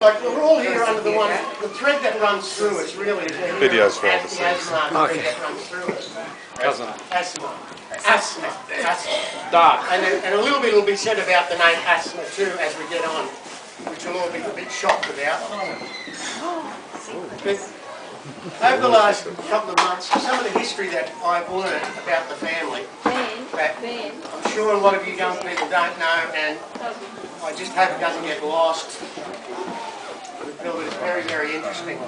Like we're all here under the one, the thread that runs through us really is the Videos for the overseas. asthma thread that runs through us. Asthma. Dark. And a little bit will be said about the name asthma too as we get on, which you'll all be a bit shocked about. But over the last couple of months, some of the history that I've learned about the family, that I'm sure a lot of you young people don't know, and I just hope it doesn't get lost. We feel it's very, very interesting.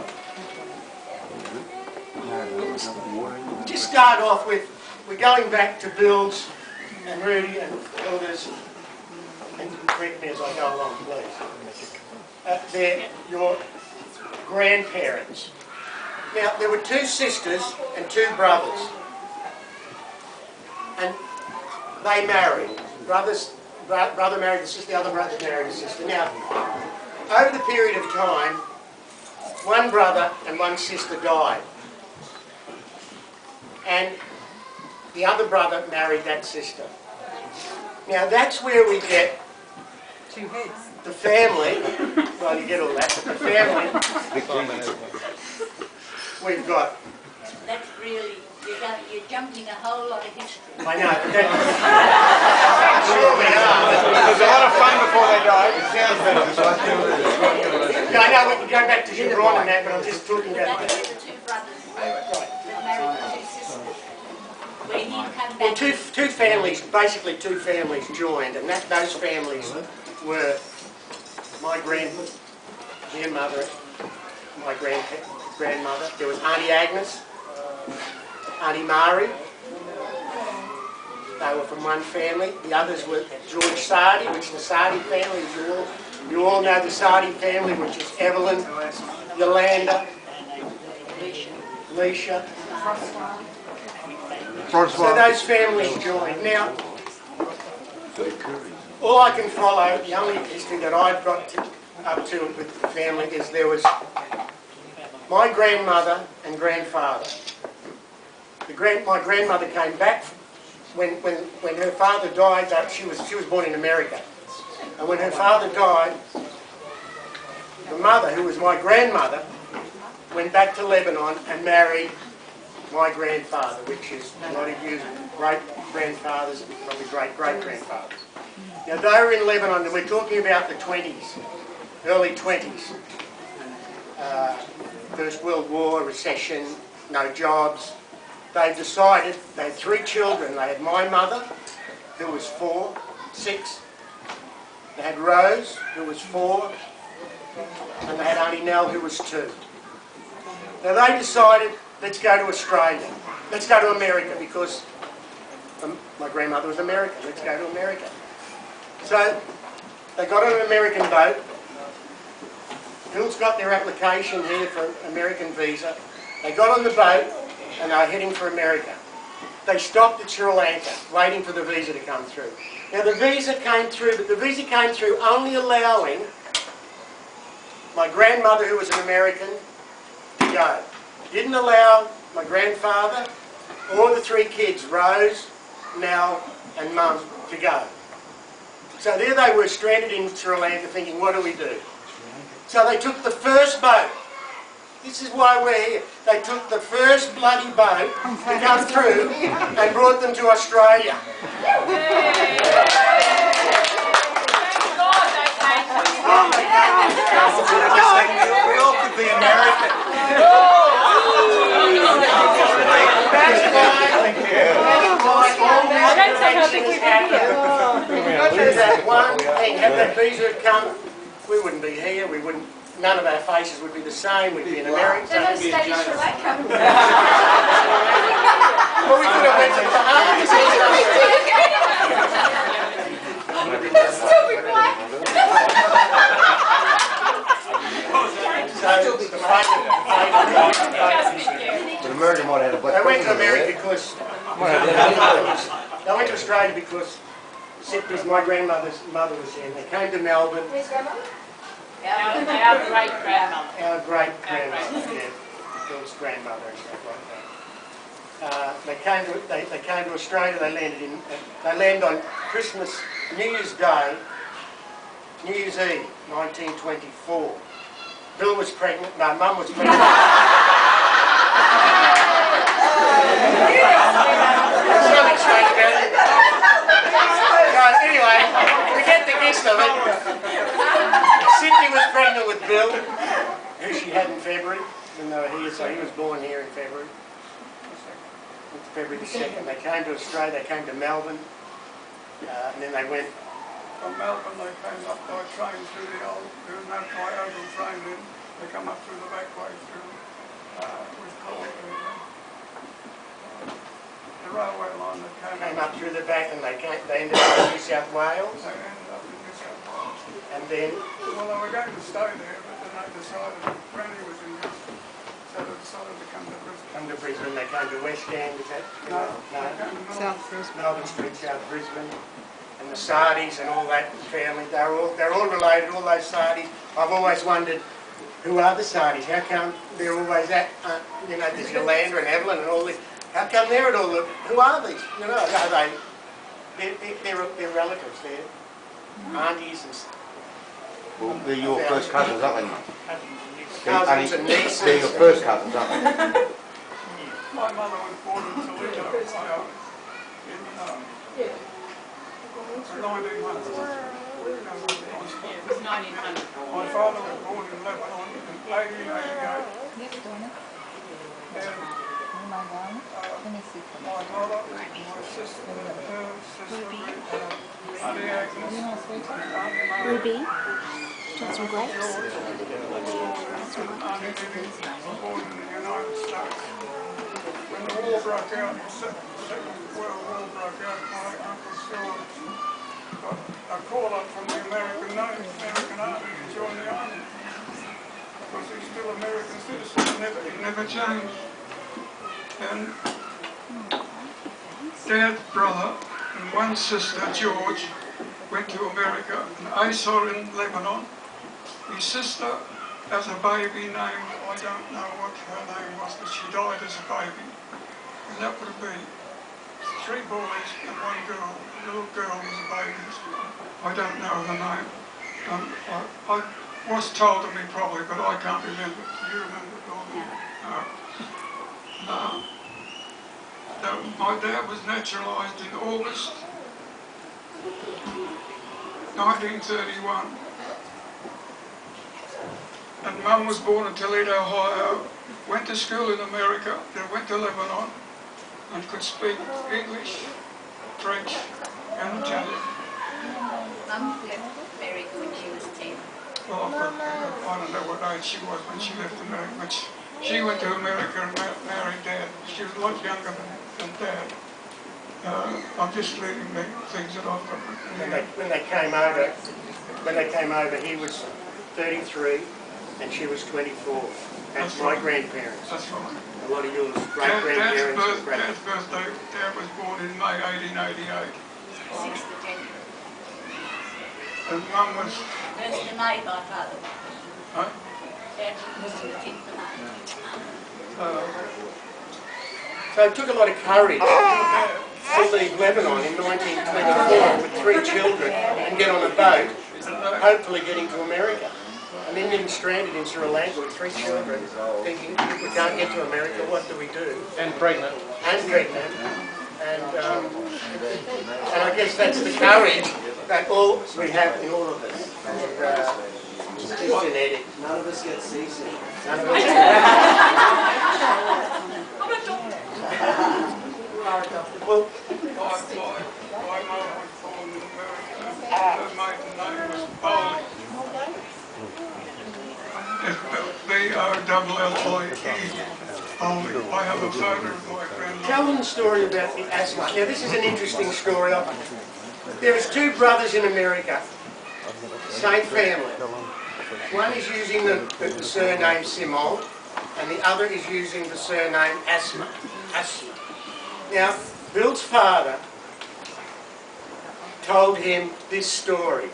Just start off with, we're going back to Bill's and Rudy and Hilda's, and correct me as I go along, please. They're your grandparents. Now, there were two sisters and two brothers, and they married. Brother married the sister, the other brother married the sister. Now, over the period of time, one brother and one sister died. And the other brother married that sister. Now that's where we get two heads. The family, well you get all that, but the family we've got. That's really, you're jumping a whole lot of history. I know, but I'm sure we are. There's a lot of fun before they die. Yeah, I know we can go back to Gibron and that, but I'm just talking about That's the two brothers that married the two sisters. When you come well, back... two families, basically two families joined, and those families were my grandmother, my grandmother. There was Auntie Agnes, Auntie Mari. They were from one family. The others were George Sardi, which is the Sardi family. You all know the Sardi family, which is Evelyn, Yolanda, Leisha. So those families joined. Now, all I can follow, the only history that I've got up to with the family is there was my grandmother and grandfather. My grandmother came back when her father died. She was born in America, and when her father died, the mother, who was my grandmother, went back to Lebanon and married my grandfather, which is a lot of you great-grandfathers, probably great-great-grandfathers. Now they were in Lebanon, and we're talking about the 20s, early 20s. First World War, recession, no jobs. They decided, they had three children. They had my mother, who was 6. They had Rose, who was 4. And they had Auntie Nell, who was 2. Now they decided, let's go to Australia. Let's go to America, because my grandmother was American. Let's go to America. So they got on an American boat. Bill's got their application here for an American visa. They got on the boat and they were heading for America. They stopped at Sri Lanka, waiting for the visa to come through. Now the visa came through, but the visa came through only allowing my grandmother, who was an American, to go. Didn't allow my grandfather or the 3 kids, Rose, Nell and Mum, to go. So there they were, stranded in Sri Lanka, thinking, what do we do? So they took the first boat. This is why we're here. They took the first bloody boat to come through and brought them to Australia. We all could be American. That one thing, had that visa come, we wouldn't be here, none of our faces would be the same, we'd be in America. They're not staying in Sri Lanka. Well, we could have went to the Bahamas. But America might have had a black. They went to America because they went to Australia because my grandmother's mother was there. They came to Melbourne. Where's grandma? Our great-grandmother. Our great-grandmother, yeah, Bill's grandmother and stuff like that. They came to Australia. They landed on Christmas, New Year's Day, New Year's Eve, 1924. Bill was pregnant, no, Mum was pregnant. There's nothing strange about it. So anyway, to get the gist of it, Sydney was pregnant with Bill, who she had in February, even though he was born here in February. It's February the 2nd. They came to Australia, they came to Melbourne, and then they went. From Melbourne they came up by train through the old, there was no Kyoto train then, they come up through the back way through, was called the railway line that Came up through the back and they ended up in New South Wales. They ended up in New South Wales. And then, Well, they were going to stay there, but then they decided that Granny was in Brisbane, so they decided to come to Brisbane. they came to West End, is that? No, they came to Melbourne. South Brisbane. Melbourne Street, South Brisbane. And the Sardis and all that family, they're all related, all those Sardis. I've always wondered, who are the Sardis? How come they're always at, you know, there's Yolanda and Evelyn and all this. How come they're at all the, who are these? You know, they're relatives, they're aunties and Well, they're your first cousins, aren't they? cousins and nieces. They're your first cousins, aren't they? My mother was born in Toledo, Ohio, in 1900. It was 1900. My father was born in Lebanon in 1888. And my mother, my sister, her sister, Auntie Agnes, Ruby, want some grapes? Auntie Lily were born in the United States. When the war broke out, the Second World War broke out, my Uncle Stuart got a call up from the American Army to join the army. Because he's still American citizen, he never changed. And Dad's brother and one sister, George, went to America, and I saw in Lebanon. His sister, as a baby named, I don't know what her name was, but she died as a baby. And that would be 3 boys and 1 girl. The little girl was a baby. I don't know her name. I was told to me probably, but I can't remember. Do you remember it all? No. My dad was naturalised in August 1931. And Mum was born in Toledo, Ohio, went to school in America, then went to Lebanon, and could speak English, French, and Italian. Mum left America when she was 10. Well, I don't know what age she was when she left America, but she went to America and married Dad. She was a lot younger than Dad. I'm just reading the things that I've got. When they came over, he was 33 and she was 24. That's my right. grandparents. That's right. A lot of yours great-grandparents. Dad's birthday, Dad was born in May 1888. 6th of January. And Mum was... 1st of May, my father. Huh? Dad was the 10th of May. So it took a lot of courage to leave Lebanon in 1924 with 3 children and get on a boat, hopefully getting to America. And then being stranded in Sri Lanka with 3 children, thinking, if we can't get to America, what do we do? And pregnant. And pregnant. And I guess that's the courage that all we have in all of us. And it's genetic. None of us get seasick. None of us. Well, My mother was born in America. Her maiden name was Bowley. B-O-L-L-I-E. Bowley. I have a photo of my grandmother. tell them the story about the asthma. Now this is an interesting story. There is 2 brothers in America, same family. One is using the surname Simon, and the other is using the surname Asma. Now, Bill's father told him this story.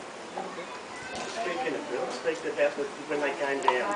Speaking of Bill, speak about when they came down.